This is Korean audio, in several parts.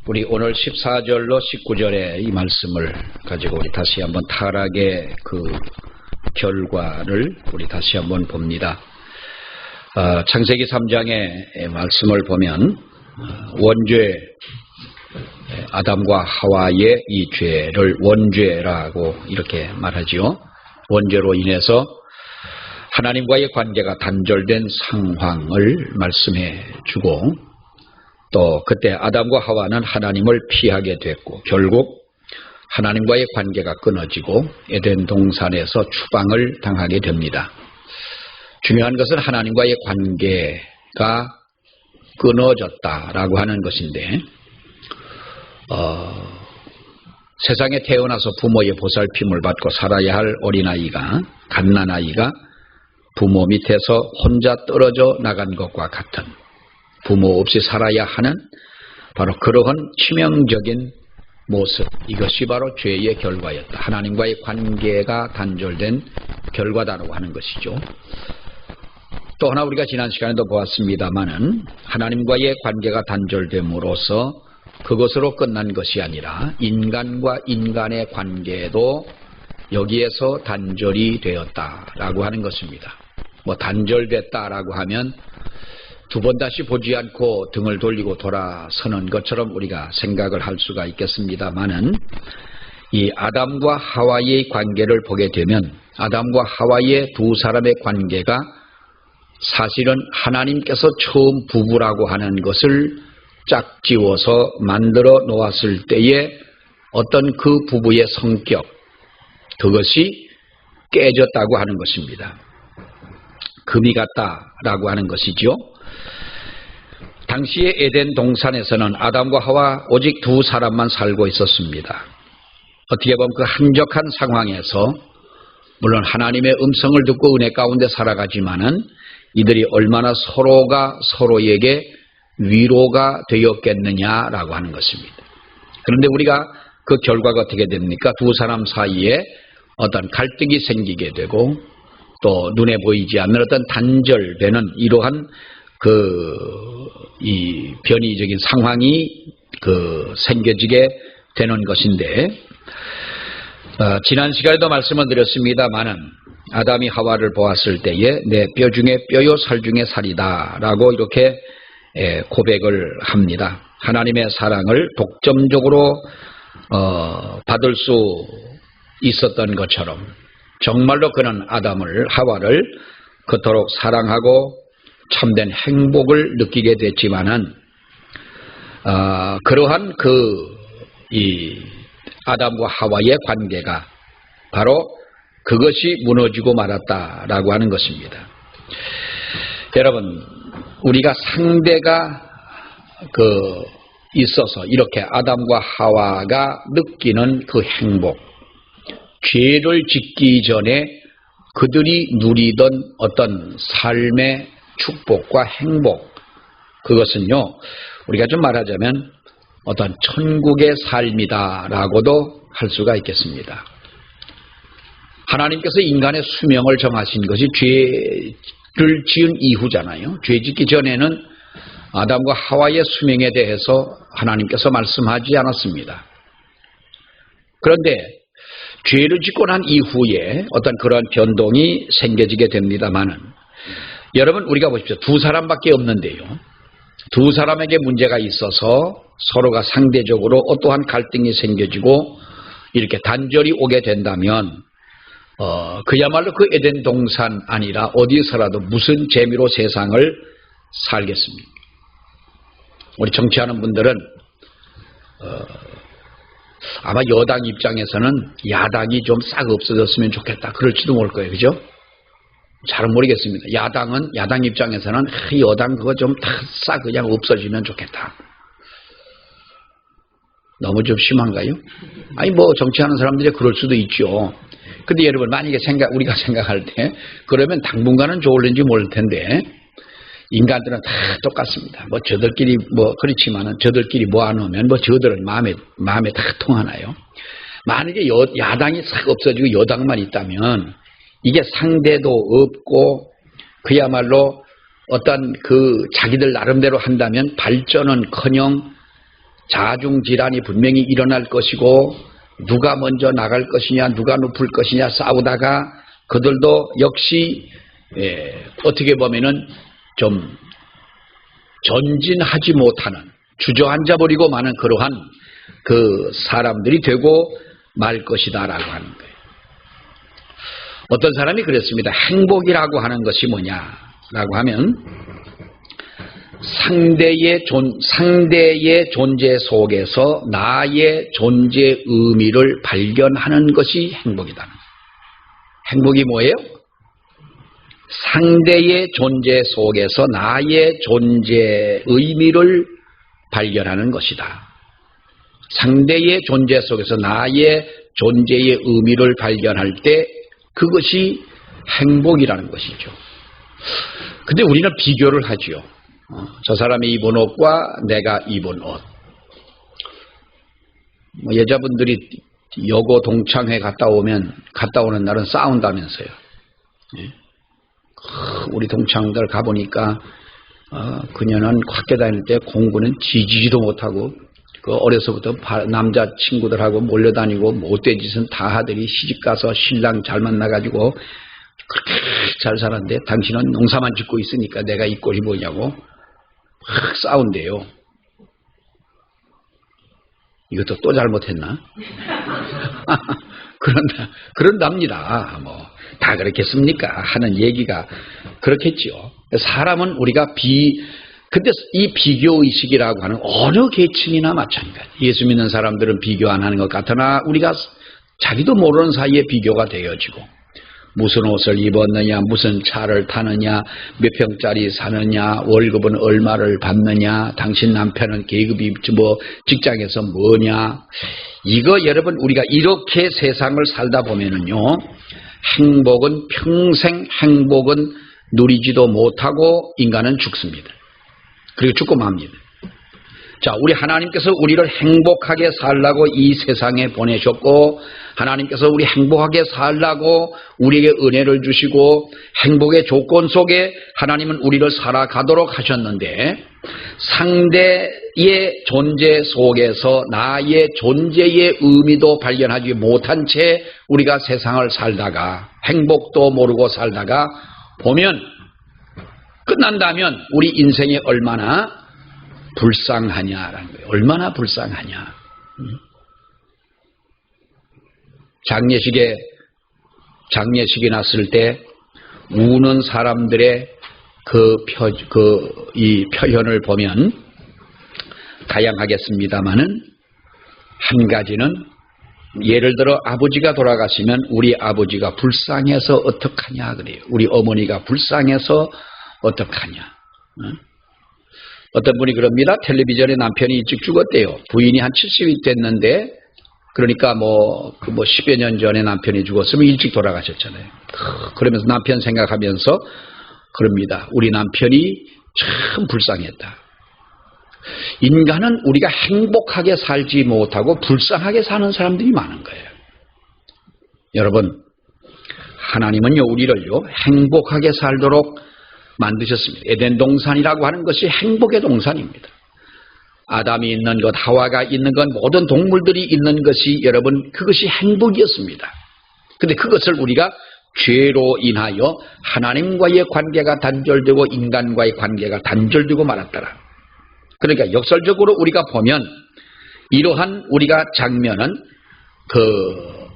우리 오늘 14절로 19절의 이 말씀을 가지고 우리 다시 한번 타락의 그 결과를 우리 다시 한번 봅니다. 창세기 3장의 말씀을 보면 원죄, 아담과 하와의 이 죄를 원죄라고 이렇게 말하지요. 원죄로 인해서 하나님과의 관계가 단절된 상황을 말씀해 주고, 또 그때 아담과 하와는 하나님을 피하게 됐고 결국 하나님과의 관계가 끊어지고 에덴 동산에서 추방을 당하게 됩니다. 중요한 것은 하나님과의 관계가 끊어졌다라고 하는 것인데, 세상에 태어나서 부모의 보살핌을 받고 살아야 할 어린아이가, 갓난아이가 부모 밑에서 혼자 떨어져 나간 것과 같은, 부모 없이 살아야 하는 바로 그러한 치명적인 모습, 이것이 바로 죄의 결과였다. 하나님과의 관계가 단절된 결과다라고 하는 것이죠. 또 하나 우리가 지난 시간에도 보았습니다마는 하나님과의 관계가 단절됨으로써 그것으로 끝난 것이 아니라 인간과 인간의 관계도 여기에서 단절이 되었다라고 하는 것입니다. 단절됐다라고 하면 두 번 다시 보지 않고 등을 돌리고 돌아서는 것처럼 우리가 생각을 할 수가 있겠습니다마는, 이 아담과 하와의 관계를 보게 되면 아담과 하와의 두 사람의 관계가 사실은 하나님께서 처음 부부라고 하는 것을 짝지워서 만들어 놓았을 때에 어떤 그 부부의 성격, 그것이 깨졌다고 하는 것입니다. 금이 갔다라고 하는 것이죠. 당시의 에덴 동산에서는 아담과 하와 오직 두 사람만 살고 있었습니다. 어떻게 보면 그 한적한 상황에서 물론 하나님의 음성을 듣고 은혜 가운데 살아가지만은 이들이 얼마나 서로가 서로에게 위로가 되었겠느냐라고 하는 것입니다. 그런데 우리가 그 결과가 어떻게 됩니까? 두 사람 사이에 어떤 갈등이 생기게 되고, 또 눈에 보이지 않는 어떤 단절되는 이러한 이 변이적인 상황이 생겨지게 되는 것인데, 지난 시간에도 말씀을 드렸습니다마는 아담이 하와를 보았을 때에 내 뼈 중에 뼈요 살 중에 살이다 라고 이렇게 고백을 합니다. 하나님의 사랑을 독점적으로 받을 수 있었던 것처럼 정말로 그는 아담을, 하와를 그토록 사랑하고 참된 행복을 느끼게 됐지만은, 그러한 이 아담과 하와의 관계가 바로 그것이 무너지고 말았다라고 하는 것입니다. 여러분, 우리가 상대가 있어서 이렇게 아담과 하와가 느끼는 그 행복, 죄를 짓기 전에 그들이 누리던 어떤 삶의 축복과 행복, 그것은요, 우리가 좀 말하자면 어떤 천국의 삶이다라고도 할 수가 있겠습니다. 하나님께서 인간의 수명을 정하신 것이 죄를 지은 이후잖아요. 죄 짓기 전에는 아담과 하와의 수명에 대해서 하나님께서 말씀하지 않았습니다. 그런데 죄를 짓고 난 이후에 어떤 그런 변동이 생겨지게 됩니다마는, 여러분, 우리가 보십시오. 두 사람밖에 없는데요, 두 사람에게 문제가 있어서 서로가 상대적으로 어떠한 갈등이 생겨지고 이렇게 단절이 오게 된다면, 그야말로 그 에덴 동산 아니라 어디서라도 무슨 재미로 세상을 살겠습니까? 우리 정치하는 분들은 아마 여당 입장에서는 야당이 좀 싹 없어졌으면 좋겠다 그럴지도 모를 거예요. 그죠? 잘은 모르겠습니다. 야당 입장에서는 여당 그거 좀 다 싹 그냥 없어지면 좋겠다. 너무 좀 심한가요? 아니 정치하는 사람들이 그럴 수도 있죠. 근데 여러분, 만약에 우리가 생각할 때 그러면 당분간은 좋을는지 모를 텐데, 인간들은 다 똑같습니다. 저들끼리 그렇지만은 저들끼리 모아놓으면 저들은 마음에 다 통하나요? 만약에 야당이 싹 없어지고 여당만 있다면 이게 상대도 없고 그야말로 어떤 자기들 나름대로 한다면 발전은커녕 자중질환이 분명히 일어날 것이고 누가 먼저 나갈 것이냐 누가 눕을 것이냐 싸우다가 그들도 역시 어떻게 보면은 좀 전진하지 못하는 주저앉아 버리고 마는 그러한 그 사람들이 되고 말 것이다라고 하는 거예요. 어떤 사람이 그랬습니다. 행복이라고 하는 것이 뭐냐라고 하면 상대의 존재 속에서 나의 존재 의미를 발견하는 것이 행복이다. 행복이 뭐예요? 상대의 존재 속에서 나의 존재 의미를 발견하는 것이다. 상대의 존재 속에서 나의 존재의 의미를 발견할 때 그것이 행복이라는 것이죠. 근데 우리는 비교를 하죠. 저 사람이 입은 옷과 내가 입은 옷. 여자분들이 여고 동창회 갔다 오는 날은 싸운다면서요. 우리 동창들 가보니까 그녀는 학교 다닐 때 공부는 지지도 못하고 어려서부터 남자 친구들하고 몰려다니고 못된 짓은 다 하더니 시집가서 신랑 잘 만나가지고 그렇게 잘 살았는데 당신은 농사만 짓고 있으니까 내가 이 꼴이 뭐냐고 확 싸운대요. 이것도 또 잘못했나? 그런답니다. 다 그렇겠습니까? 하는 얘기가 그렇겠죠. 사람은 우리가 근데 이 비교의식이라고 하는 어느 계층이나 마찬가지. 예수 믿는 사람들은 비교 안 하는 것 같으나 우리가 자기도 모르는 사이에 비교가 되어지고 무슨 옷을 입었느냐, 무슨 차를 타느냐, 몇 평짜리 사느냐, 월급은 얼마를 받느냐, 당신 남편은 계급이 직장에서 뭐냐. 이거 여러분 우리가 이렇게 세상을 살다 보면은요, 평생 행복은 누리지도 못하고 인간은 죽습니다. 그리고 죽고 맙니다. 자, 우리 하나님께서 우리를 행복하게 살라고 이 세상에 보내셨고 하나님께서 우리 행복하게 살라고 우리에게 은혜를 주시고 행복의 조건 속에 하나님은 우리를 살아가도록 하셨는데 상대의 존재 속에서 나의 존재의 의미도 발견하지 못한 채 우리가 세상을 살다가 행복도 모르고 살다가 보면 끝난다면 우리 인생이 얼마나 불쌍하냐라는 거예요. 얼마나 불쌍하냐. 장례식이 났을 때 우는 사람들의 이 표현을 보면 다양하겠습니다만은 한 가지는 예를 들어 아버지가 돌아가시면 우리 아버지가 불쌍해서 어떡하냐 그래요. 우리 어머니가 불쌍해서 어떡하냐. 어떤 분이 그럽니다. 텔레비전에 남편이 일찍 죽었대요. 부인이 한 70이 됐는데 그러니까 10여 년 전에 남편이 죽었으면 일찍 돌아가셨잖아요. 그러면서 남편 생각하면서 그럽니다. 우리 남편이 참 불쌍했다. 인간은 우리가 행복하게 살지 못하고 불쌍하게 사는 사람들이 많은 거예요. 여러분, 하나님은요, 우리를요, 행복하게 살도록 만드셨습니다. 에덴 동산이라고 하는 것이 행복의 동산입니다. 아담이 있는 것, 하와가 있는 것, 모든 동물들이 있는 것이 여러분 그것이 행복이었습니다. 그런데 그것을 우리가 죄로 인하여 하나님과의 관계가 단절되고 인간과의 관계가 단절되고 말았더라. 그러니까 역설적으로 우리가 보면 이러한 우리가 장면은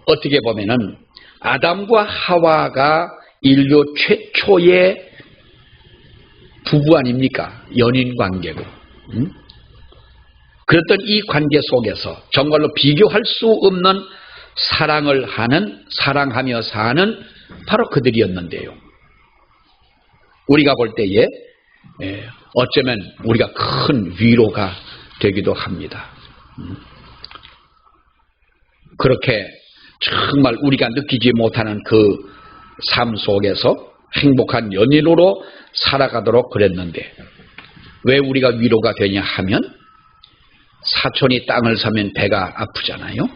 어떻게 보면은 아담과 하와가 인류 최초의 부부 아닙니까? 연인 관계고. 그랬던 이 관계 속에서 정말로 비교할 수 없는 사랑하며 사는 바로 그들이었는데요. 우리가 볼 때에 어쩌면 우리가 큰 위로가 되기도 합니다. 그렇게 정말 우리가 느끼지 못하는 그 삶 속에서 행복한 연인으로 살아가도록 그랬는데 왜 우리가 위로가 되냐 하면 사촌이 땅을 사면 배가 아프잖아요.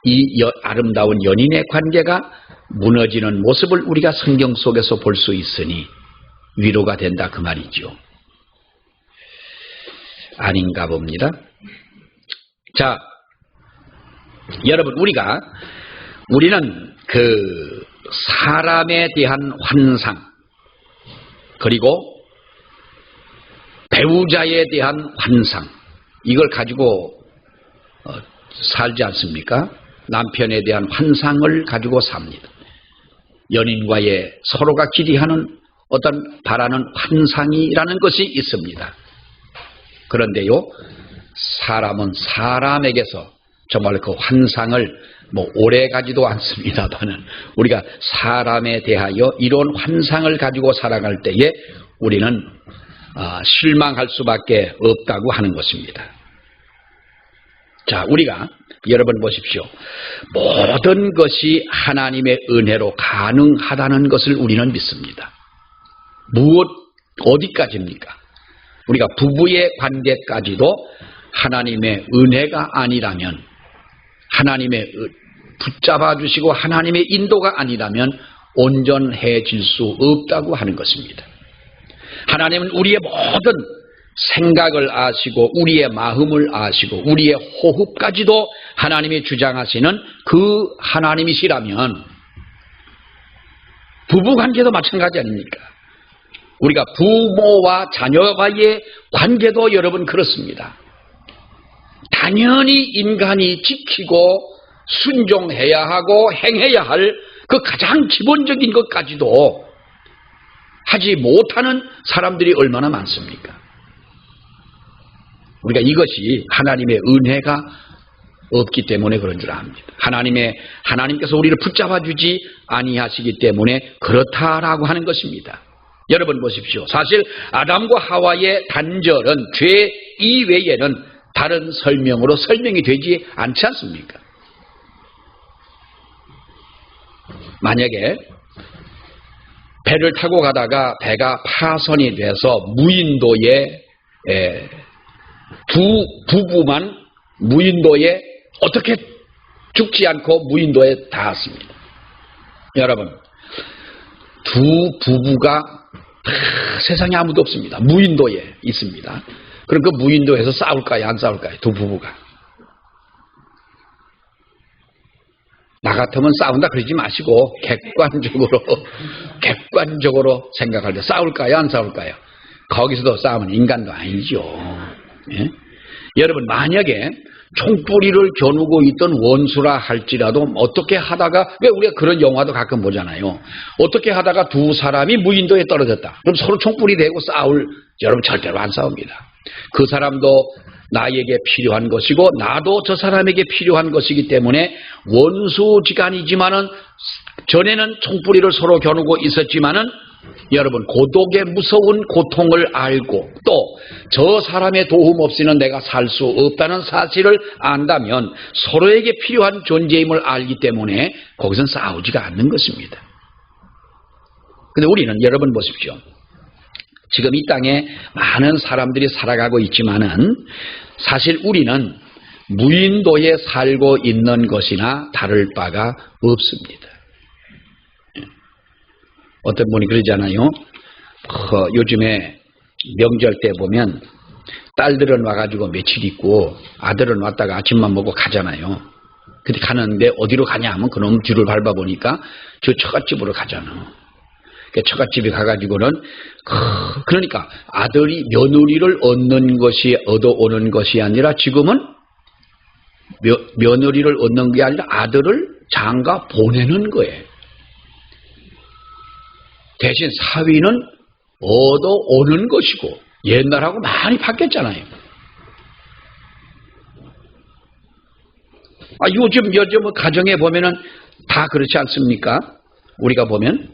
이 아름다운 연인의 관계가 무너지는 모습을 우리가 성경 속에서 볼 수 있으니 위로가 된다 그 말이죠. 아닌가 봅니다. 자, 여러분, 우리는 그 사람에 대한 환상, 그리고 배우자에 대한 환상, 이걸 가지고 살지 않습니까? 남편에 대한 환상을 가지고 삽니다. 연인과의 서로가 기대하는 어떤 바라는 환상이라는 것이 있습니다. 그런데요, 사람은 사람에게서 정말 그 환상을 오래 가지도 않습니다만은 우리가 사람에 대하여 이런 환상을 가지고 살아갈 때에 우리는 실망할 수밖에 없다고 하는 것입니다. 자, 우리가 여러분 보십시오. 모든 것이 하나님의 은혜로 가능하다는 것을 우리는 믿습니다. 어디까지입니까? 우리가 부부의 관계까지도 하나님의 은혜가 아니라면, 하나님의 붙잡아 주시고 하나님의 인도가 아니라면 온전해질 수 없다고 하는 것입니다. 하나님은 우리의 모든 생각을 아시고 우리의 마음을 아시고 우리의 호흡까지도 하나님이 주장하시는 그 하나님이시라면 부부관계도 마찬가지 아닙니까? 우리가 부모와 자녀와의 관계도 여러분 그렇습니다. 당연히 인간이 지키고 순종해야 하고 행해야 할 그 가장 기본적인 것까지도 하지 못하는 사람들이 얼마나 많습니까? 우리가 이것이 하나님의 은혜가 없기 때문에 그런 줄 압니다. 하나님께서 우리를 붙잡아 주지 아니하시기 때문에 그렇다라고 하는 것입니다. 여러분 보십시오. 사실 아담과 하와의 단절은 죄 이외에는 다른 설명으로 설명이 되지 않지 않습니까? 만약에 배를 타고 가다가 배가 파손이 돼서 무인도에 두 부부만 무인도에 어떻게 죽지 않고 무인도에 닿았습니다. 여러분, 두 부부가 세상에 아무도 없습니다. 무인도에 있습니다. 그럼 그 무인도에서 싸울까요? 안 싸울까요? 두 부부가. 나 같으면 싸운다 그러지 마시고 객관적으로 생각할 때 싸울까요? 안 싸울까요? 거기서도 싸우면 인간도 아니죠. 예? 여러분, 만약에 총뿌리를 겨누고 있던 원수라 할지라도 어떻게 하다가, 왜 우리가 그런 영화도 가끔 보잖아요. 어떻게 하다가 두 사람이 무인도에 떨어졌다. 그럼 서로 총뿌리 대고 싸울, 여러분 절대로 안 싸웁니다. 그 사람도 나에게 필요한 것이고 나도 저 사람에게 필요한 것이기 때문에 원수지간이지만은 전에는 총뿌리를 서로 겨누고 있었지만은 여러분, 고독의 무서운 고통을 알고 또 저 사람의 도움 없이는 내가 살 수 없다는 사실을 안다면 서로에게 필요한 존재임을 알기 때문에 거기선 싸우지가 않는 것입니다. 근데 우리는, 여러분 보십시오. 지금 이 땅에 많은 사람들이 살아가고 있지만은 사실 우리는 무인도에 살고 있는 것이나 다를 바가 없습니다. 어떤 분이 그러잖아요. 요즘에 명절 때 보면 딸들은 와가지고 며칠 있고 아들은 왔다가 아침만 먹고 가잖아요. 근데 가는데 어디로 가냐 하면 그놈 뒤를 밟아보니까 저 처갓집으로 가잖아. 처갓집에 가가지고는 그러니까 아들이 며느리를 얻어오는 것이 아니라 지금은 며느리를 얻는 게 아니라 아들을 장가 보내는 거예요. 대신 사위는 얻어오는 것이고 옛날하고 많이 바뀌었잖아요. 요즘 가정에 보면은 다 그렇지 않습니까? 우리가 보면.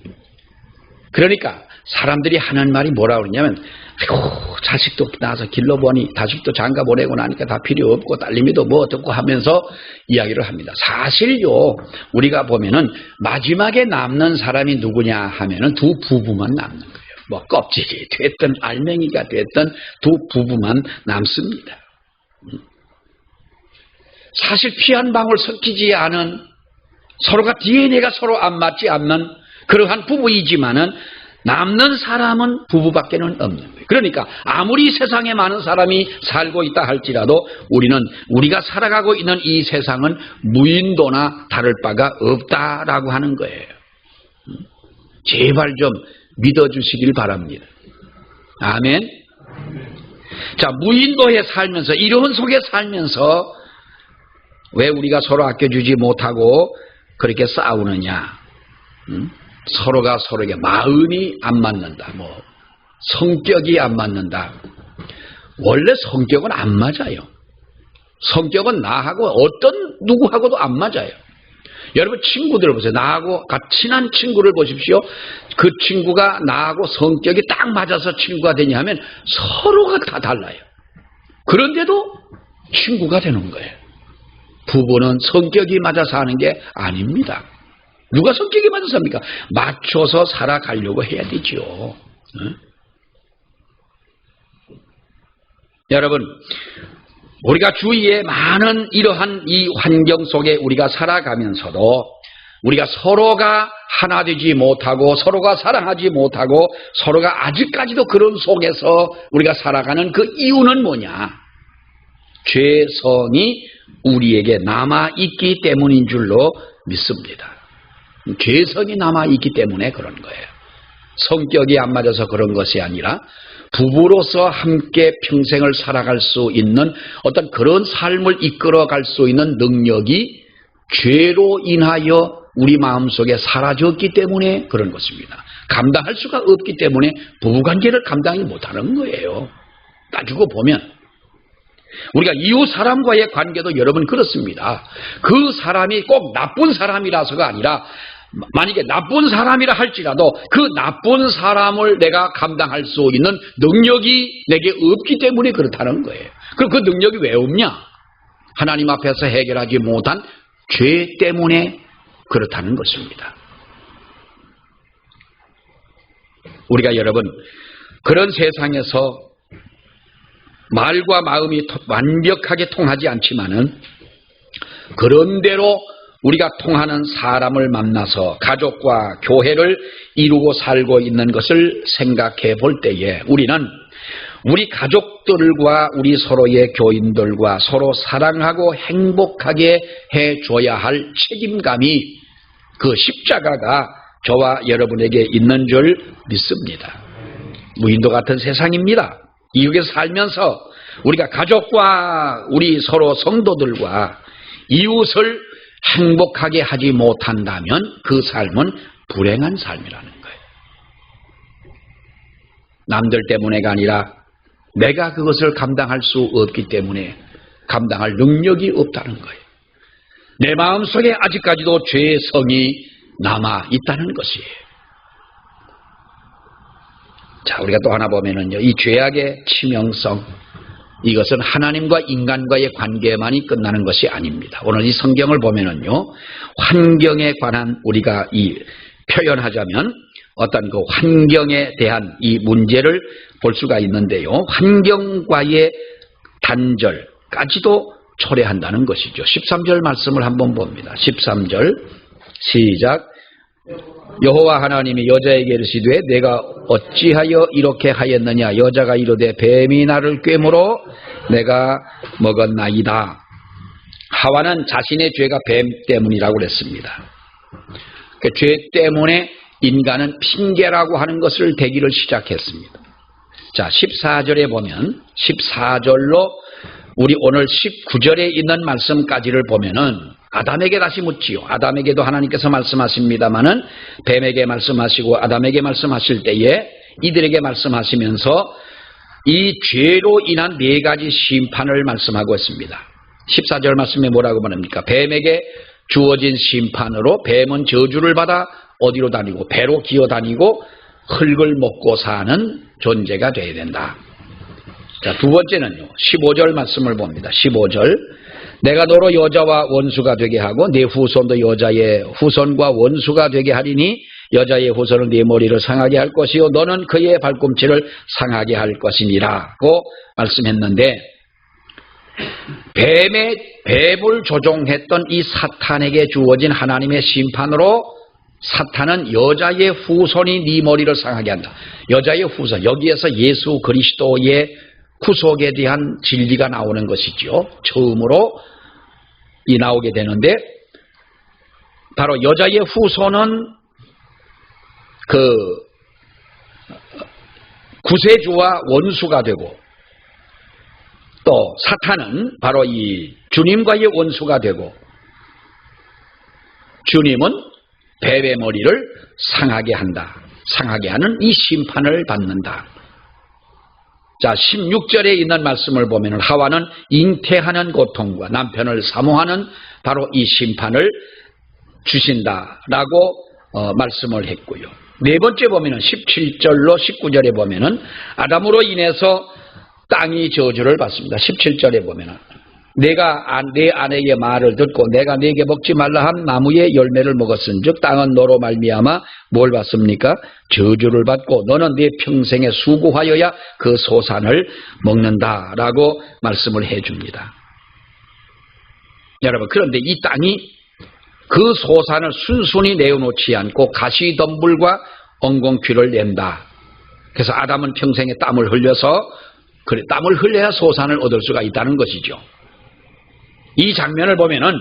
그러니까 사람들이 하는 말이 뭐라 그러냐면, 아이고, 자식도 낳아서 길러보니 자식도 장가 보내고 나니까 다 필요 없고 딸님이도 뭐 어떻고 하면서 이야기를 합니다. 사실요, 우리가 보면은 마지막에 남는 사람이 누구냐 하면은 두 부부만 남는 거예요. 뭐 껍질이 됐든 알맹이가 됐든 두 부부만 남습니다. 사실 피 한 방울 섞이지 않은, 서로가 DNA가 서로 안 맞지 않는 그러한 부부이지만은 남는 사람은 부부밖에는 없는 거예요. 그러니까 아무리 세상에 많은 사람이 살고 있다 할지라도 우리는 우리가 살아가고 있는 이 세상은 무인도나 다를 바가 없다라고 하는 거예요. 제발 좀 믿어주시길 바랍니다. 아멘. 자, 무인도에 살면서, 이런 속에 살면서 왜 우리가 서로 아껴주지 못하고 그렇게 싸우느냐? 서로가 서로에게 마음이 안 맞는다, 성격이 안 맞는다. 원래 성격은 안 맞아요. 성격은 나하고 어떤 누구하고도 안 맞아요. 여러분 친구들 보세요. 나하고 친한 친구를 보십시오. 그 친구가 나하고 성격이 딱 맞아서 친구가 되냐 하면 서로가 다 달라요. 그런데도 친구가 되는 거예요. 부부는 성격이 맞아서 하는 게 아닙니다. 누가 성격이 맞아서 합니까? 맞춰서 살아가려고 해야 되죠. 여러분, 우리가 주위에 많은 이러한 이 환경 속에 우리가 살아가면서도 우리가 서로가 하나 되지 못하고 서로가 사랑하지 못하고 서로가 아직까지도 그런 속에서 우리가 살아가는 그 이유는 뭐냐? 죄성이 우리에게 남아있기 때문인 줄로 믿습니다. 죄성이 남아있기 때문에 그런 거예요. 성격이 안 맞아서 그런 것이 아니라 부부로서 함께 평생을 살아갈 수 있는 어떤 그런 삶을 이끌어갈 수 있는 능력이 죄로 인하여 우리 마음속에 사라졌기 때문에 그런 것입니다. 감당할 수가 없기 때문에 부부관계를 감당이 못하는 거예요. 따지고 보면 우리가 이웃 사람과의 관계도 여러분 그렇습니다. 그 사람이 꼭 나쁜 사람이라서가 아니라 만약에 나쁜 사람이라 할지라도 그 나쁜 사람을 내가 감당할 수 있는 능력이 내게 없기 때문에 그렇다는 거예요. 그럼 그 능력이 왜 없냐? 하나님 앞에서 해결하지 못한 죄 때문에 그렇다는 것입니다. 우리가 여러분 그런 세상에서 말과 마음이 완벽하게 통하지 않지만은 그런대로 우리가 통하는 사람을 만나서 가족과 교회를 이루고 살고 있는 것을 생각해 볼 때에 우리는 우리 가족들과 우리 서로의 교인들과 서로 사랑하고 행복하게 해줘야 할 책임감이 그 십자가가 저와 여러분에게 있는 줄 믿습니다. 무인도 같은 세상입니다. 이국에 살면서 우리가 가족과 우리 서로 성도들과 이웃을 행복하게 하지 못한다면 그 삶은 불행한 삶이라는 거예요. 남들 때문에가 아니라 내가 그것을 감당할 수 없기 때문에 감당할 능력이 없다는 거예요. 내 마음속에 아직까지도 죄성이 남아 있다는 것이에요. 자, 우리가 또 하나 보면은요, 이 죄악의 치명성, 이것은 하나님과 인간과의 관계만이 끝나는 것이 아닙니다. 오늘 이 성경을 보면은요, 환경에 관한 우리가 이 표현하자면 어떤 그 환경에 대한 이 문제를 볼 수가 있는데요, 환경과의 단절까지도 초래한다는 것이죠. 13절 말씀을 한번 봅니다. 13절 시작. 여호와 하나님이 여자에게 이르시되 내가 어찌하여 이렇게 하였느냐? 여자가 이르되 뱀이 나를 꿰물어 내가 먹었나이다. 하와는 자신의 죄가 뱀 때문이라고 그랬습니다. 그 죄 때문에 인간은 핑계라고 하는 것을 대기를 시작했습니다. 자, 14절에 보면 14절로 우리 오늘 19절에 있는 말씀까지를 보면은 아담에게 다시 묻지요. 아담에게도 하나님께서 말씀하십니다마는 뱀에게 말씀하시고 아담에게 말씀하실 때에 이들에게 말씀하시면서 이 죄로 인한 네 가지 심판을 말씀하고 있습니다. 14절 말씀에 뭐라고 말합니까? 뱀에게 주어진 심판으로 뱀은 저주를 받아 어디로 다니고 배로 기어다니고 흙을 먹고 사는 존재가 되어야 된다. 자, 두 번째는요, 15절 말씀을 봅니다. 15절. 내가 너로 여자와 원수가 되게 하고 네 후손도 여자의 후손과 원수가 되게 하리니 여자의 후손은 네 머리를 상하게 할 것이요 너는 그의 발꿈치를 상하게 할 것이니라고 말씀했는데, 뱀을 조종했던 이 사탄에게 주어진 하나님의 심판으로 사탄은 여자의 후손이 네 머리를 상하게 한다. 여자의 후손, 여기에서 예수 그리스도의 구속에 대한 진리가 나오는 것이죠. 처음으로 나오게 되는데, 바로 여자의 후손은 그 구세주와 원수가 되고, 또 사탄은 바로 이 주님과의 원수가 되고, 주님은 뱀의 머리를 상하게 한다. 상하게 하는 이 심판을 받는다. 자, 16절에 있는 말씀을 보면 하와는 잉태하는 고통과 남편을 사모하는 바로 이 심판을 주신다라고 말씀을 했고요. 네 번째 보면은 17절로 19절에 보면은 아담으로 인해서 땅이 저주를 받습니다. 17절에 보면은 내가 내 아내의 말을 듣고 내가 네게 먹지 말라 한 나무의 열매를 먹었은즉 땅은 너로 말미암아 뭘 받습니까? 저주를 받고 너는 네 평생에 수고하여야 그 소산을 먹는다라고 말씀을 해줍니다. 여러분, 그런데 이 땅이 그 소산을 순순히 내어놓지 않고 가시덤불과 엉겅퀴를 낸다. 그래서 아담은 평생에 땀을 흘려서 그래, 땀을 흘려야 소산을 얻을 수가 있다는 것이죠. 이 장면을 보면은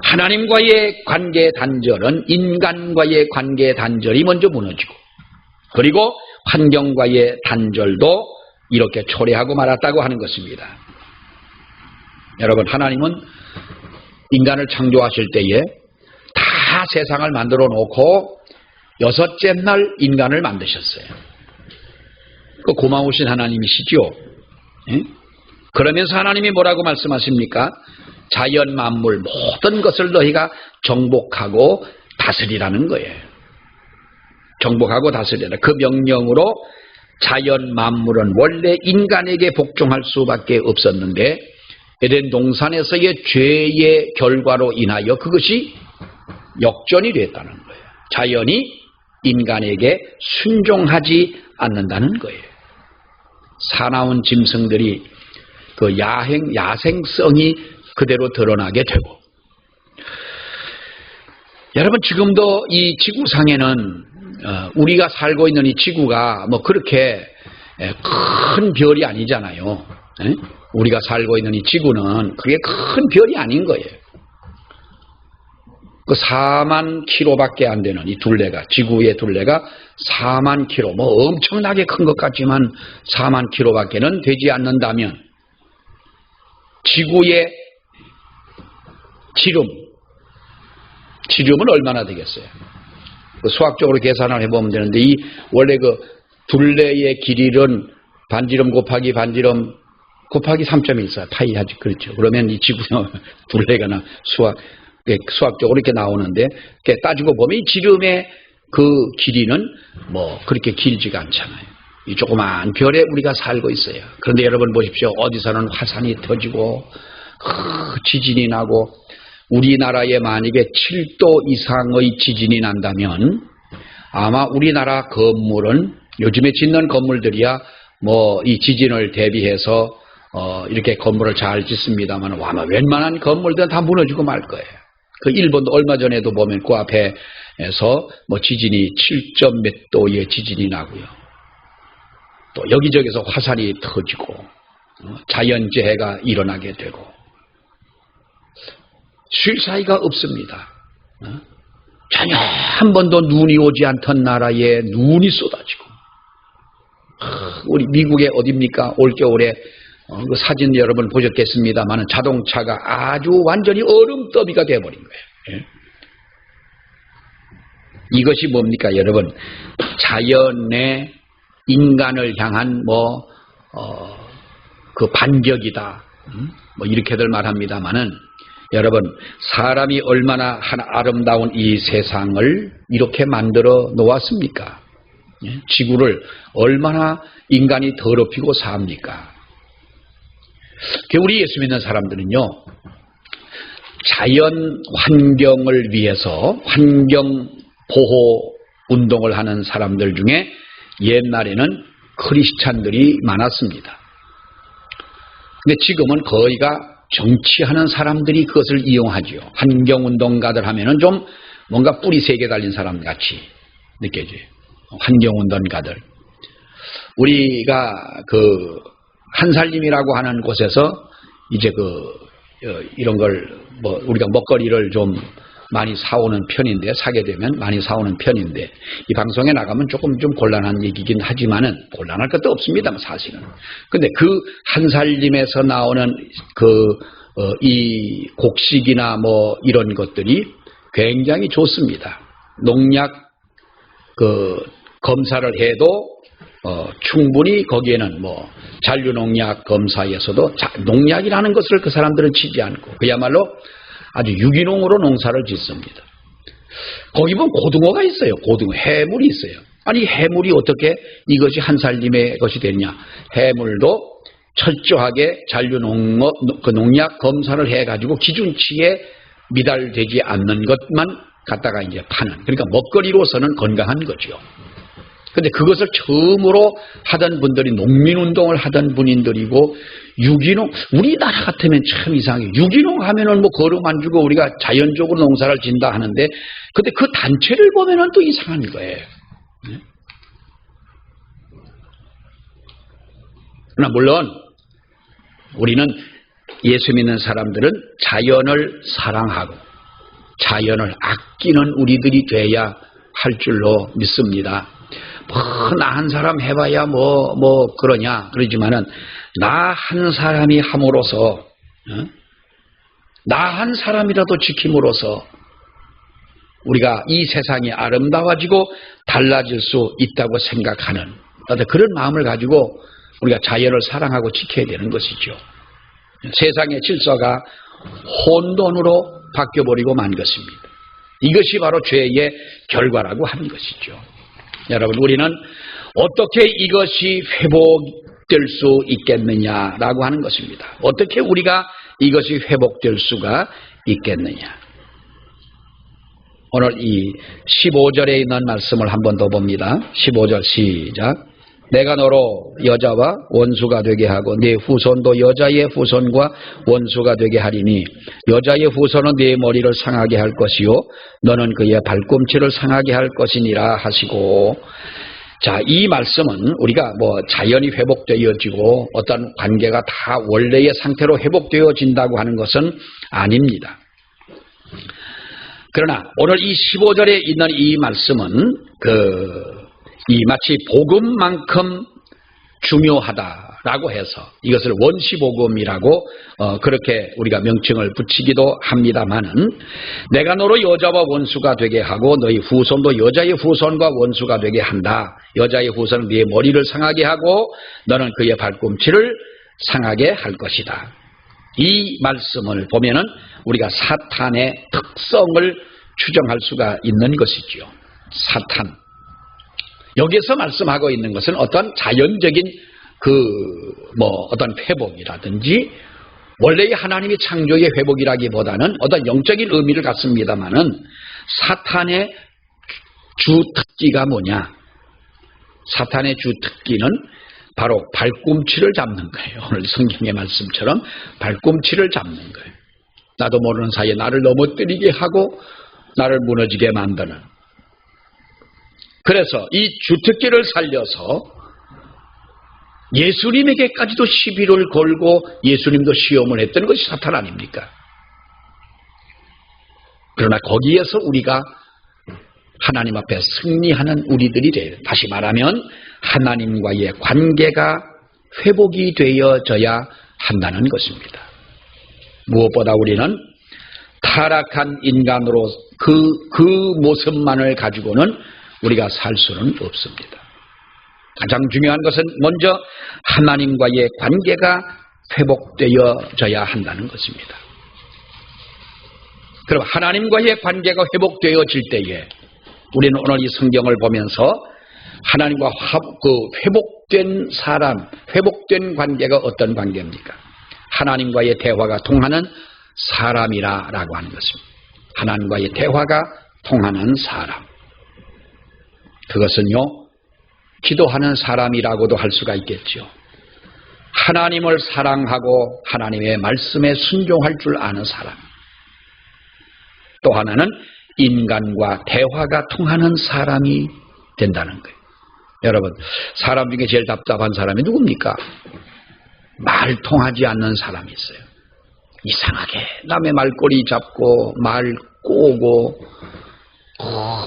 하나님과의 관계 단절은 인간과의 관계 단절이 먼저 무너지고, 그리고 환경과의 단절도 이렇게 초래하고 말았다고 하는 것입니다. 여러분, 하나님은 인간을 창조하실 때에 다 세상을 만들어 놓고 여섯째 날 인간을 만드셨어요. 그 고마우신 하나님이시죠. 예? 그러면서 하나님이 뭐라고 말씀하십니까? 자연 만물 모든 것을 너희가 정복하고 다스리라는 거예요. 정복하고 다스리라. 그 명령으로 자연 만물은 원래 인간에게 복종할 수밖에 없었는데 에덴 동산에서의 죄의 결과로 인하여 그것이 역전이 됐다는 거예요. 자연이 인간에게 순종하지 않는다는 거예요. 사나운 짐승들이 그 야생성이 그대로 드러나게 되고, 여러분, 지금도 이 지구상에는 우리가 살고 있는 이 지구가 뭐 그렇게 큰 별이 아니잖아요. 우리가 살고 있는 이 지구는 그게 큰 별이 아닌 거예요. 그 4만 킬로밖에 안 되는 이 둘레가, 지구의 둘레가 4만 킬로, 뭐 엄청나게 큰 것 같지만 4만 킬로밖에는 되지 않는다면 지구의 지름은 얼마나 되겠어요? 그 수학적으로 계산을 해보면 되는데, 이 원래 그 둘레의 길이는 반지름 곱하기 반지름 곱하기 3.14 파이 하지, 그렇죠. 그러면 이 지구의 둘레가 수학적으로 이렇게 나오는데, 따지고 보면 이 지름의 그 길이는 뭐 그렇게 길지가 않잖아요. 이 조그만 별에 우리가 살고 있어요. 그런데 여러분 보십시오. 어디서는 화산이 터지고 지진이 나고, 우리나라에 만약에 7도 이상의 지진이 난다면 아마 우리나라 건물은, 요즘에 짓는 건물들이야 뭐 이 지진을 대비해서 이렇게 건물을 잘 짓습니다만 아마 웬만한 건물들은 다 무너지고 말 거예요. 그 일본도 얼마 전에도 보면 그 앞에서 뭐 지진이 7점 몇 도의 지진이 나고요. 또 여기저기서 화산이 터지고 자연재해가 일어나게 되고 쉴 사이가 없습니다. 전혀 한 번도 눈이 오지 않던 나라에 눈이 쏟아지고, 우리 미국에 어딥니까? 올겨울에 그 사진 여러분 보셨겠습니다만 자동차가 아주 완전히 얼음더미가 되어버린 거예요. 예? 이것이 뭡니까, 여러분? 자연의 인간을 향한 그 반격이다. 뭐 이렇게들 말합니다만은, 여러분, 사람이 얼마나 아름다운 이 세상을 이렇게 만들어 놓았습니까? 예? 지구를 얼마나 인간이 더럽히고 삽니까? 우리 예수 믿는 사람들은요, 자연 환경을 위해서 환경 보호 운동을 하는 사람들 중에 옛날에는 크리스찬들이 많았습니다. 근데 지금은 거의가 정치하는 사람들이 그것을 이용하지요. 환경운동가들 하면은 좀 뭔가 뿌리 3개 달린 사람 같이 느껴져요. 환경운동가들. 우리가 그 한살림이라고 하는 곳에서 이제 이런 걸 우리가 먹거리를 좀 많이 사오는 편인데, 사게 되면 많이 사오는 편인데, 이 방송에 나가면 조금 좀 곤란한 얘기긴 하지만은 곤란할 것도 없습니다, 사실은. 근데 그 한살림에서 나오는 이 곡식이나 이런 것들이 굉장히 좋습니다. 농약 검사를 해도 충분히 거기에는 잔류농약 검사에서도 농약이라는 것을 그 사람들은 치지 않고 그야말로 아주 유기농으로 농사를 짓습니다. 거기 보면 고등어가 있어요. 고등어, 해물이 있어요. 아니 해물이 어떻게 이것이 한살림의 것이 되느냐. 해물도 철저하게 농약 검사를 해가지고 기준치에 미달되지 않는 것만 갖다가 이제 파는, 그러니까 먹거리로서는 건강한 거죠. 근데 그것을 처음으로 하던 분들이 농민운동을 하던 분인들이고, 유기농, 우리나라 같으면 참 이상해요. 유기농 하면은 거름 안 주고 우리가 자연적으로 농사를 짓는다 하는데, 근데 그 단체를 보면은 또 이상한 거예요. 그러나 물론 우리는 예수 믿는 사람들은 자연을 사랑하고 자연을 아끼는 우리들이 돼야 할 줄로 믿습니다. 나 한 사람 해봐야 그러냐 그러지만은 나 한 사람이 함으로써 나 한 사람이라도 지킴으로써 우리가 이 세상이 아름다워지고 달라질 수 있다고 생각하는 그런 마음을 가지고 우리가 자연을 사랑하고 지켜야 되는 것이죠. 세상의 질서가 혼돈으로 바뀌어버리고 만 것입니다. 이것이 바로 죄의 결과라고 하는 것이죠. 여러분, 우리는 어떻게 이것이 회복될 수 있겠느냐라고 하는 것입니다. 어떻게 우리가 이것이 회복될 수가 있겠느냐. 오늘 이 15절에 있는 말씀을 한 번 더 봅니다. 15절 시작. 내가 너로 여자와 원수가 되게 하고 네 후손도 여자의 후손과 원수가 되게 하리니 여자의 후손은 네 머리를 상하게 할 것이요 너는 그의 발꿈치를 상하게 할 것이니라 하시고. 자, 이 말씀은 우리가 자연이 회복되어지고 어떤 관계가 다 원래의 상태로 회복되어진다고 하는 것은 아닙니다. 그러나 오늘 이 15절에 있는 이 말씀은 이 마치 복음만큼 중요하다라고 해서 이것을 원시복음이라고 그렇게 우리가 명칭을 붙이기도 합니다만은, 내가 너로 여자와 원수가 되게 하고 너희 후손도 여자의 후손과 원수가 되게 한다. 여자의 후손은 네 머리를 상하게 하고 너는 그의 발꿈치를 상하게 할 것이다. 이 말씀을 보면은 우리가 사탄의 특성을 추정할 수가 있는 것이지요. 사탄. 여기서 말씀하고 있는 것은 어떤 자연적인 어떤 회복이라든지 원래의 하나님이 창조의 회복이라기보다는 어떤 영적인 의미를 갖습니다만은, 사탄의 주 특기가 뭐냐? 사탄의 주 특기는 바로 발꿈치를 잡는 거예요. 오늘 성경의 말씀처럼 발꿈치를 잡는 거예요. 나도 모르는 사이에 나를 넘어뜨리게 하고 나를 무너지게 만드는. 그래서 이 주특기를 살려서 예수님에게까지도 시비를 걸고 예수님도 시험을 했던 것이 사탄 아닙니까? 그러나 거기에서 우리가 하나님 앞에 승리하는 우리들이 돼요. 다시 말하면 하나님과의 관계가 회복이 되어져야 한다는 것입니다. 무엇보다 우리는 타락한 인간으로 그 모습만을 가지고는 우리가 살 수는 없습니다. 가장 중요한 것은 먼저 하나님과의 관계가 회복되어져야 한다는 것입니다. 그럼 하나님과의 관계가 회복되어질 때에 우리는 오늘 이 성경을 보면서 하나님과 회복된 사람, 회복된 관계가 어떤 관계입니까? 하나님과의 대화가 통하는 사람이라고 하는 것입니다. 하나님과의 대화가 통하는 사람. 그것은요, 기도하는 사람이라고도 할 수가 있겠죠. 하나님을 사랑하고 하나님의 말씀에 순종할 줄 아는 사람. 또 하나는 인간과 대화가 통하는 사람이 된다는 거예요. 여러분, 사람 중에 제일 답답한 사람이 누굽니까? 말 통하지 않는 사람이 있어요. 이상하게 남의 말꼬리 잡고 말 꼬고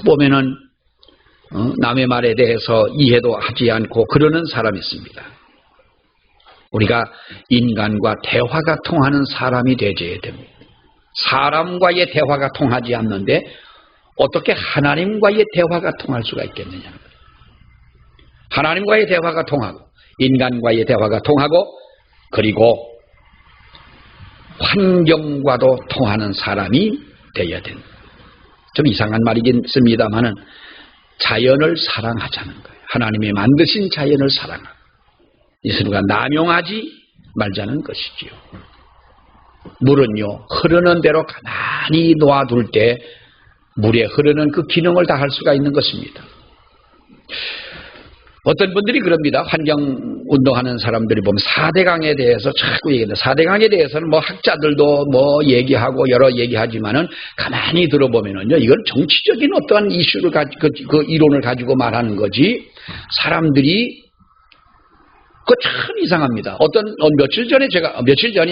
보면은 남의 말에 대해서 이해도 하지 않고 그러는 사람이 있습니다. 우리가 인간과 대화가 통하는 사람이 되어야 됩니다. 사람과의 대화가 통하지 않는데 어떻게 하나님과의 대화가 통할 수가 있겠느냐. 하나님과의 대화가 통하고 인간과의 대화가 통하고 그리고 환경과도 통하는 사람이 되어야 된다. 좀 이상한 말이긴 씁니다만은 자연을 사랑하자는 거예요. 하나님이 만드신 자연을 사랑하고 이스루가 남용하지 말자는 것이지요. 물은요, 흐르는 대로 가만히 놓아둘 때 물에 흐르는 그 기능을 다 할 수가 있는 것입니다. 어떤 분들이 그럽니다. 환경운동하는 사람들이 보면 4대강에 대해서 자꾸 얘기합니다. 4대강에 대해서는 뭐 학자들도 뭐 얘기하고 여러 얘기하지만은 가만히 들어보면은요, 이건 정치적인 어떠한 이슈를 가지고, 그 이론을 가지고 말하는 거지, 사람들이 그거 참 이상합니다. 며칠 전이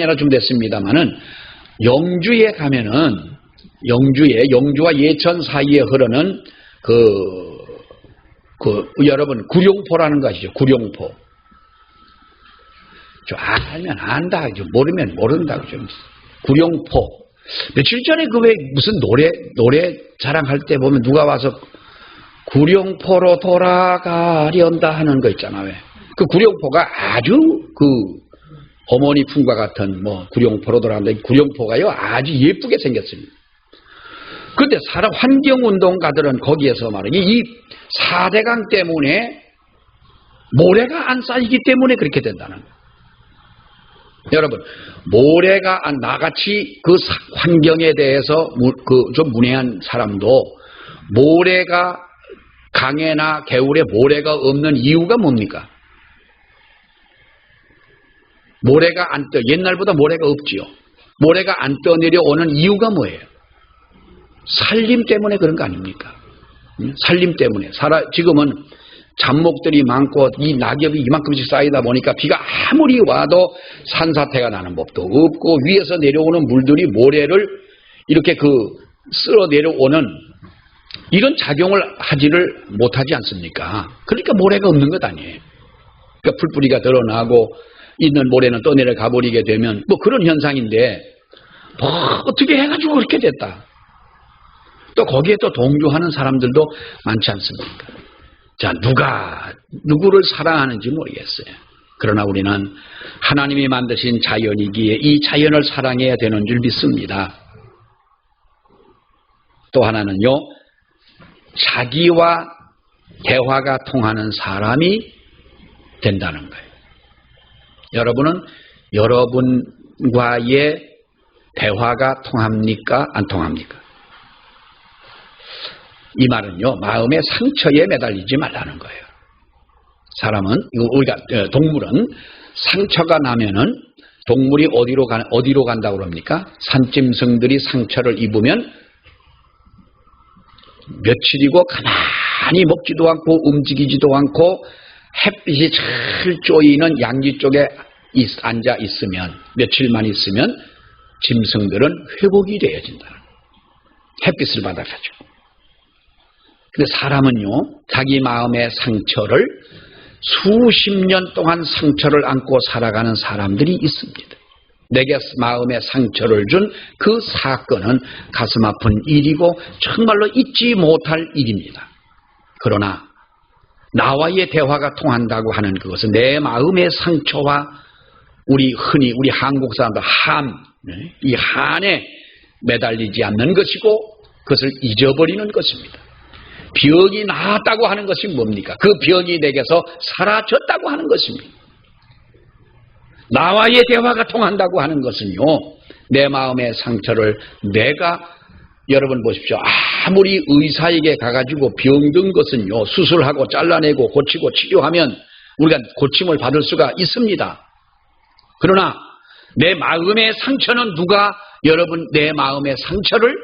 아니라 좀 됐습니다만은, 영주에 가면은, 영주와 예천 사이에 흐르는 여러분, 구룡포라는 거 아시죠? 구룡포. 좀 알면 안다, 좀 모르면 모른다고 좀. 구룡포. 며칠 전에 그 왜 무슨 노래 자랑할 때 보면 누가 와서 구룡포로 돌아가련다 하는 거 있잖아, 왜. 그 구룡포가 아주 어머니 품과 같은 구룡포로 돌아간다. 구룡포가요, 아주 예쁘게 생겼습니다. 그런데 환경운동가들은 거기에서 말이지, 이 4대강 때문에 모래가 안 쌓이기 때문에 그렇게 된다는 거예요. 여러분, 모래가 나같이 그 환경에 대해서 좀 문외한 사람도 모래가 강에나 개울에 모래가 없는 이유가 뭡니까? 모래가 안 옛날보다 모래가 없지요. 모래가 안 떠내려오는 이유가 뭐예요? 산림 때문에 그런 거 아닙니까? 산림 때문에. 지금은 잡목들이 많고 이 낙엽이 이만큼씩 쌓이다 보니까 비가 아무리 와도 산사태가 나는 법도 없고 위에서 내려오는 물들이 모래를 이렇게 쓸어 내려오는 이런 작용을 하지를 못하지 않습니까? 그러니까 모래가 없는 것 아니에요. 그러니까 풀뿌리가 드러나고 있는 모래는 떠내려 가버리게 되면 그런 현상인데 어떻게 해가지고 그렇게 됐다. 또 거기에 또 동조하는 사람들도 많지 않습니까? 자, 누구를 사랑하는지 모르겠어요. 그러나 우리는 하나님이 만드신 자연이기에 이 자연을 사랑해야 되는 줄 믿습니다. 또 하나는요, 자기와 대화가 통하는 사람이 된다는 거예요. 여러분은 여러분과의 대화가 통합니까? 안 통합니까? 이 말은요, 마음의 상처에 매달리지 말라는 거예요. 동물은 상처가 나면은 동물이 어디로 간다고 그럽니까? 산짐승들이 상처를 입으면 며칠이고 가만히 먹지도 않고 움직이지도 않고 햇빛이 잘 쪼이는 양지 쪽에 앉아 있으면, 며칠만 있으면 짐승들은 회복이 되어진다. 햇빛을 받아가지고. 근데 사람은요, 자기 마음의 상처를 수십 년 동안 상처를 안고 살아가는 사람들이 있습니다. 내게 마음의 상처를 준 그 사건은 가슴 아픈 일이고 정말로 잊지 못할 일입니다. 그러나 나와의 대화가 통한다고 하는 그것은 내 마음의 상처와 흔히 우리 한국 사람들 이 한에 매달리지 않는 것이고 그것을 잊어버리는 것입니다. 병이 나았다고 하는 것이 뭡니까? 그 병이 내게서 사라졌다고 하는 것입니다. 나와의 대화가 통한다고 하는 것은요, 내 마음의 상처를 여러분 보십시오. 아무리 의사에게 가가지고 병든 것은요, 수술하고 잘라내고 고치고 치료하면 우리가 고침을 받을 수가 있습니다. 그러나 내 마음의 상처는 누가 여러분 내 마음의 상처를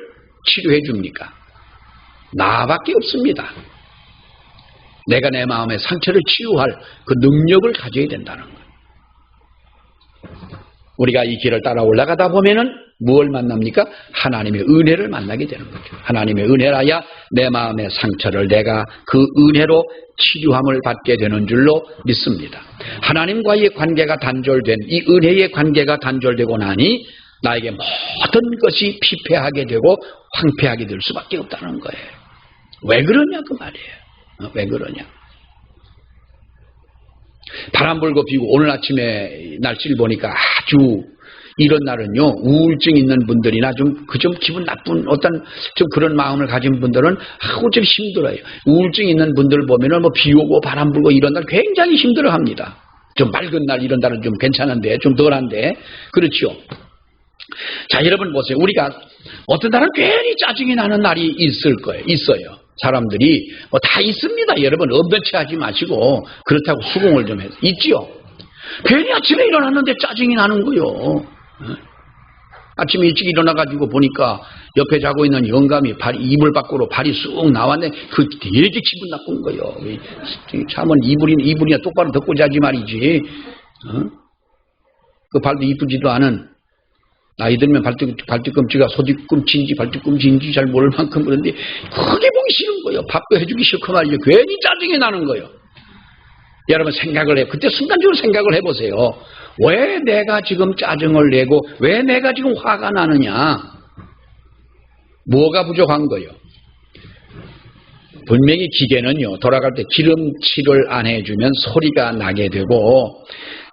치료해 줍니까? 나밖에 없습니다. 내가 내 마음의 상처를 치유할 그 능력을 가져야 된다는 거예요. 우리가 이 길을 따라 올라가다 보면은 무엇을 만납니까? 하나님의 은혜를 만나게 되는 거죠. 하나님의 은혜라야 내 마음의 상처를 내가 그 은혜로 치유함을 받게 되는 줄로 믿습니다. 하나님과의 관계가 단절된 이 은혜의 관계가 단절되고 나니 나에게 모든 것이 피폐하게 되고 황폐하게 될 수밖에 없다는 거예요. 왜 그러냐 그 말이에요. 왜 그러냐. 바람 불고 비고 오늘 아침에 날씨를 보니까 아주 이런 날은요 우울증 있는 분들이나 좀 기분 나쁜 어떤 좀 그런 마음을 가진 분들은 아우 좀 힘들어요. 우울증 있는 분들 보면은 뭐 비 오고 바람 불고 이런 날 굉장히 힘들어합니다. 좀 맑은 날 이런 날은 좀 괜찮은데 좀 덜한데 그렇죠. 자 여러분 보세요. 우리가 어떤 날은 괜히 짜증이 나는 날이 있어요. 사람들이 뭐 다 있습니다. 여러분 없는 체 하지 마시고 그렇다고 수긍을 좀 해서 있지요. 괜히 아침에 일어났는데 짜증이 나는 거요. 아침에 일찍 일어나가지고 보니까 옆에 자고 있는 영감이 이불 밖으로 발이 쑥 나왔네. 그 되게 기분 나쁜 거요. 참은 이불이나 똑바로 덮고 자지 말이지. 그 발도 이쁘지도 않은 나이 들면 발뒤꿈치가 소뒤꿈치인지 발뒤꿈치인지 잘 모를 만큼 그런데 크게 보기 싫은 거예요. 밥도 해주기 싫고 말이죠. 괜히 짜증이 나는 거예요. 여러분 생각을 해요. 그때 순간적으로 생각을 해보세요. 왜 내가 지금 짜증을 내고 왜 내가 지금 화가 나느냐. 뭐가 부족한 거예요. 분명히 기계는요. 돌아갈 때 기름칠을 안 해주면 소리가 나게 되고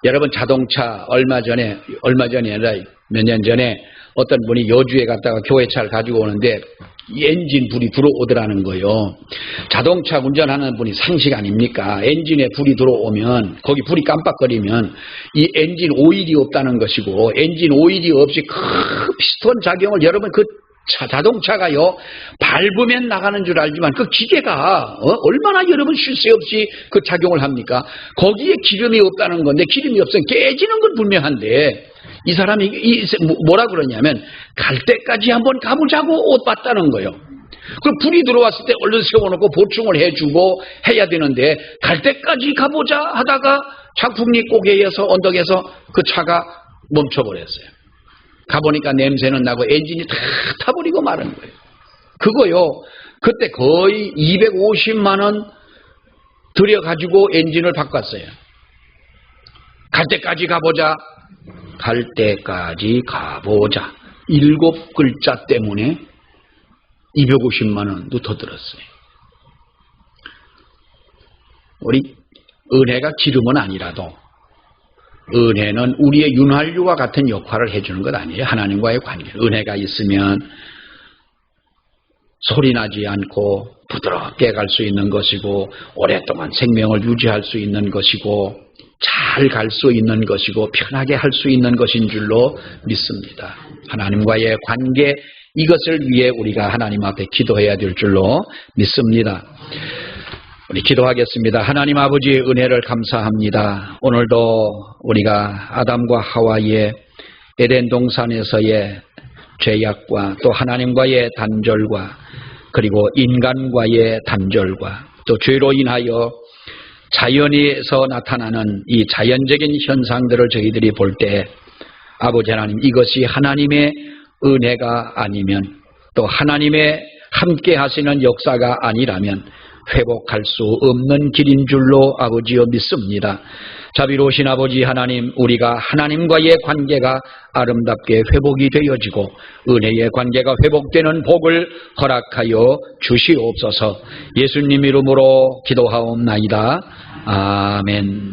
여러분 자동차 얼마 전에 아니라 몇 년 전에 어떤 분이 여주에 갔다가 교회차를 가지고 오는데 엔진 불이 들어오더라는 거예요. 자동차 운전하는 분이 상식 아닙니까? 엔진에 불이 들어오면 거기 불이 깜빡거리면 이 엔진 오일이 없다는 것이고 엔진 오일이 없이 큰 피스톤 작용을 여러분 그 자동차가요 밟으면 나가는 줄 알지만 그 기계가 얼마나 여러분 쉴 새 없이 그 작용을 합니까? 거기에 기름이 없다는 건데 기름이 없으면 깨지는 건 분명한데 이 사람이 뭐라 그러냐면 갈 때까지 한번 가보자고 옷 봤다는 거예요. 그럼 불이 들어왔을 때 얼른 세워놓고 보충을 해주고 해야 되는데 갈 때까지 가보자 하다가 장풍리 고개에서 언덕에서 그 차가 멈춰버렸어요. 가보니까 냄새는 나고 엔진이 다 타버리고 마른 거예요. 그거요 그때 거의 250만 원 들여가지고 엔진을 바꿨어요. 갈 때까지 가보자. 갈 때까지 가보자. 7글자 때문에 250만 원도 더 들었어요. 우리 은혜가 기름은 아니라도 은혜는 우리의 윤활유와 같은 역할을 해주는 것 아니에요. 하나님과의 관계. 은혜가 있으면 소리나지 않고 부드럽게 갈 수 있는 것이고 오랫동안 생명을 유지할 수 있는 것이고 잘 갈 수 있는 것이고 편하게 할 수 있는 것인 줄로 믿습니다. 하나님과의 관계 이것을 위해 우리가 하나님 앞에 기도해야 될 줄로 믿습니다. 우리 기도하겠습니다. 하나님 아버지의 은혜를 감사합니다. 오늘도 우리가 아담과 하와의 에덴 동산에서의 죄악과 또 하나님과의 단절과 그리고 인간과의 단절과 또 죄로 인하여 자연에서 나타나는 이 자연적인 현상들을 저희들이 볼 때 아버지 하나님 이것이 하나님의 은혜가 아니면 또 하나님의 함께 하시는 역사가 아니라면 회복할 수 없는 길인 줄로 아버지여 믿습니다. 자비로우신 아버지 하나님, 우리가 하나님과의 관계가 아름답게 회복이 되어지고 은혜의 관계가 회복되는 복을 허락하여 주시옵소서. 예수님 이름으로 기도하옵나이다. 아멘.